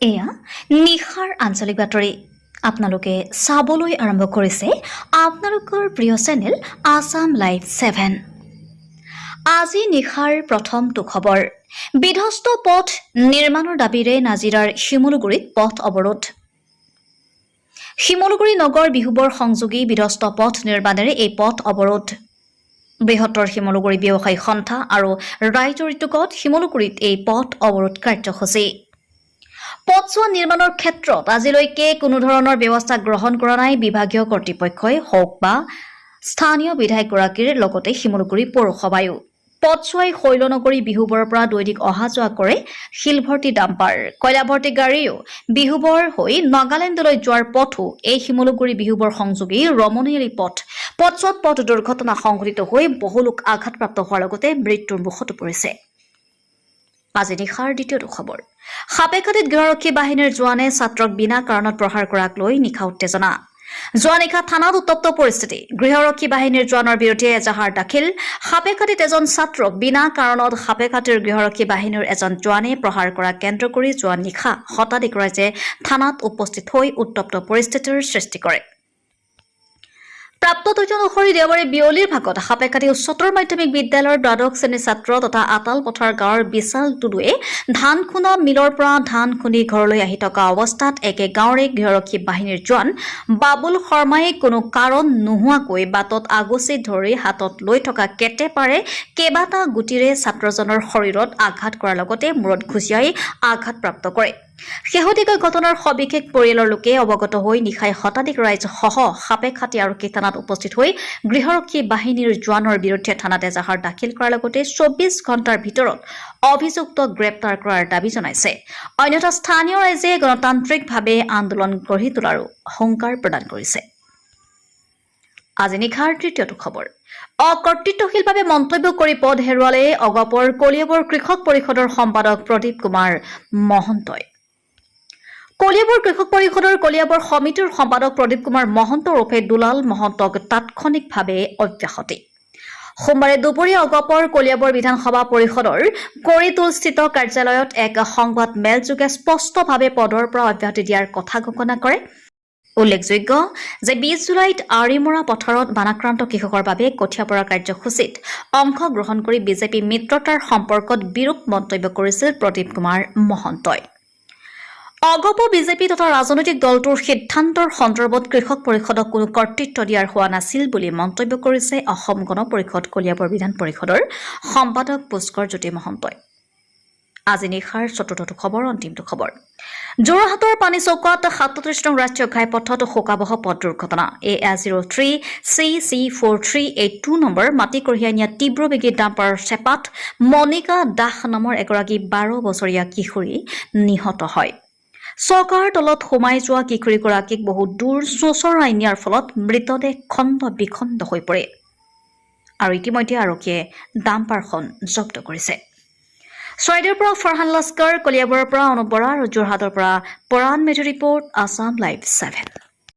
এয়া নিশাৰ আঞ্চলিক বাতৰি আপোনালোকে চাবলৈ আৰম্ভ কৰিছে আপোনালোকৰ প্ৰিয় চেনেল আসাম লাইভ 7। আজি নিশাৰ প্ৰথমটো খবৰ। বিধ্বস্ত পথ নিৰ্মাণৰ দাবীৰে নাজিৰাৰ শিমলুগুৰিত পথ অৱৰোধ। শিমলুগুৰি নগৰ বিহুবৰ সংযোগী বিধ্বস্ত পথ নিৰ্মাণেৰে এই পথ অৱৰোধ। বৃহত্তৰ শিমলুগুৰি ব্যৱসায়ী সন্থা আৰু ৰাইজৰ উদ্যোগত শিমলুগুৰিত এই পথ অৱৰোধ কাৰ্যসূচী। পথছোৱা নিৰ্মাণৰ ক্ষেত্ৰত আজিলৈকে কোনো ধৰণৰ ব্যৱস্থা গ্ৰহণ কৰা নাই বিভাগীয় কৰ্তৃপক্ষই হওক বা স্থানীয় বিধায়কগৰাকীৰ লগতে শিমলুগুৰি পৌৰসভায়ো। পথছোৱাই শৈলনগৰী বিহুবৰৰ পৰা দৈনিক অহা যোৱা কৰে শিলভৰ্তি ডাম্পাৰ, কয়লাভৰ্তি গাড়ীও। বিহুবৰ হৈ নাগালেণ্ডলৈ যোৱাৰ পথো এই শিমলুগুৰি বিহুবৰ সংযোগী ৰমণীয়ালী পথ। পথছোৱাত পথ দুৰ্ঘটনা সংঘটিত হৈ বহু লোক আঘাতপ্ৰাপ্ত হোৱাৰ লগতে মৃত্যুৰ মুখতো পৰিছে। আজি নিশাৰ দ্বিতীয়টো খবৰ। সাপেখাতিত গৃহৰক্ষী বাহিনীৰ জোৱানে ছাত্ৰক বিনা কাৰণত প্ৰহাৰ কৰাক লৈ নিশা উত্তেজনা। যোৱা নিশা থানাত উত্তপ্ত পৰিস্থিতি। গৃহৰক্ষী বাহিনীৰ জোৱানৰ বিৰুদ্ধে এজাহাৰ দাখিল। সাপেখাতিত এজন ছাত্ৰক বিনা কাৰণত সাপেখাতিৰ গৃহৰক্ষী বাহিনীৰ এজন জোৱানে প্ৰহাৰ কৰা কেন্দ্ৰ কৰি যোৱা নিশা শতাধিক ৰাইজে থানাত উপস্থিত হৈ উত্তপ্ত পৰিস্থিতিৰ সৃষ্টি কৰে। প্ৰাপ্ত তথ্য অনুসৰি দেওবাৰে বিয়লিৰ ভাগত সাপেখাতি উচ্চতৰ মাধ্যমিক বিদ্যালয়ৰ দ্বাদশ শ্ৰেণীৰ ছাত্ৰ তথা আতাল পথাৰ গাঁৱৰ বিশাল টুডুৱে ধান খুন্দা মিলৰ পৰা ধান খুন্দি ঘৰলৈ আহি থকা অৱস্থাত একে গাঁৱৰে গৃহৰক্ষী বাহিনীৰ জোৱান বাবুল শৰ্মাই কোনো কাৰণ নোহোৱাকৈ বাটত আগুচি ধৰি হাতত লৈ থকা কেটেপাৰে কেইবাটা গুটিৰে ছাত্ৰজনৰ শৰীৰত আঘাত কৰাৰ লগতে মূৰত ঘুচিয়াই আঘাতপ্ৰাপ্ত কৰে। শেহতীয়াকৈ ঘটনাৰ সবিশেষ পৰিয়ালৰ লোকে অৱগত হৈ নিশাই শতাধিক ৰাইজসহ সাপেখাতি আৰক্ষী থানাত উপস্থিত হৈ গৃহৰক্ষী বাহিনীৰ জোৱানৰ বিৰুদ্ধে থানাত এজাহাৰ দাখিল কৰাৰ লগতে 24 ঘণ্টাৰ ভিতৰত অভিযুক্তক গ্ৰেপ্তাৰ কৰাৰ দাবী জনাইছে। অন্যথা স্থানীয় ৰাইজে গণতান্ত্ৰিকভাৱে আন্দোলন গঢ়ি তোলাৰো হুংকাৰ প্ৰদান কৰিছে। আজি নিশাৰ তৃতীয়টো খবৰ। অকৰ্তৃত্বশীলভাৱে মন্তব্য কৰি পদ হেৰুৱালে অগপৰ কলিয়াবৰ কৃষক পৰিষদৰ সম্পাদক প্ৰদীপ কুমাৰ মহন্তই। কলিয়াবৰ কৃষক পৰিষদৰ কলিয়াবৰ সমিতিৰ সম্পাদক প্ৰদীপ কুমাৰ মহন্ত ওৰফে দুলাল মহন্তক তাৎক্ষণিকভাৱে অব্যাহতি। সোমবাৰে দুপৰীয়া অগপৰ কলিয়াবৰ বিধানসভা পৰিষদৰ কৰিটোলস্থিত কাৰ্যালয়ত এক সংবাদ মেলযোগে স্পষ্টভাৱে পদৰ পৰা অব্যাহতি দিয়াৰ কথা ঘোষণা কৰে। উল্লেখযোগ্য যে 20 জুলাইত আৰিমৰা পথাৰত বানাক্ৰান্ত কৃষকৰ বাবে কঠীয়া পৰা কাৰ্যসূচীত অংশগ্ৰহণ কৰি বিজেপি মিত্ৰতাৰ সম্পৰ্কত বিৰূপ মন্তব্য কৰিছিল প্ৰদীপ কুমাৰ মহন্তই। অগপ বিজেপি তথা ৰাজনৈতিক দলটোৰ সিদ্ধান্তৰ সন্দৰ্ভত কৃষক পৰিষদক কোনো কৰ্তৃত্ব দিয়াৰ হোৱা নাছিল বুলি মন্তব্য কৰিছে অসম গণ পৰিষদ কলিয়াবৰ বিধান পৰিষদৰ সম্পাদক পুষ্কৰ জ্যোতি মহন্তই। আজি নিশাৰ চতুৰ্থটো খবৰ, অন্তিমটো খবৰ। যোৰহাটৰ পানীচৌকত 37 নং ৰাষ্ট্ৰীয় ঘাইপথত শোকাবহ পথ দুৰ্ঘটনা। A03 CC4382 নম্বৰ মাটি কঢ়িয়াই নিয়া তীব্ৰবেগী ডাম্পাৰৰ চেপাত মনিকা দাস নামৰ এগৰাকী 12 বছৰীয়া কিশোৰী নিহত হয়। চকাৰ তলত সোমাই যোৱা কিশোৰীগৰাকীক বহু দূৰ চোঁচৰাই নিয়াৰ ফলত মৃতদেহ খণ্ড বিখণ্ড হৈ পৰে আৰু ইতিমধ্যে আৰক্ষীয়ে ডাম্পাৰখন জব্দ কৰিছে। চৰাইদেউৰ পৰা ফৰহান লস্কৰ, কলিয়াবৰৰ পৰা অনুপ বৰা আৰু যোৰহাটৰ পৰা পৰাণ মেধি ৰিপৰ্ট, আসাম লাইভ 7।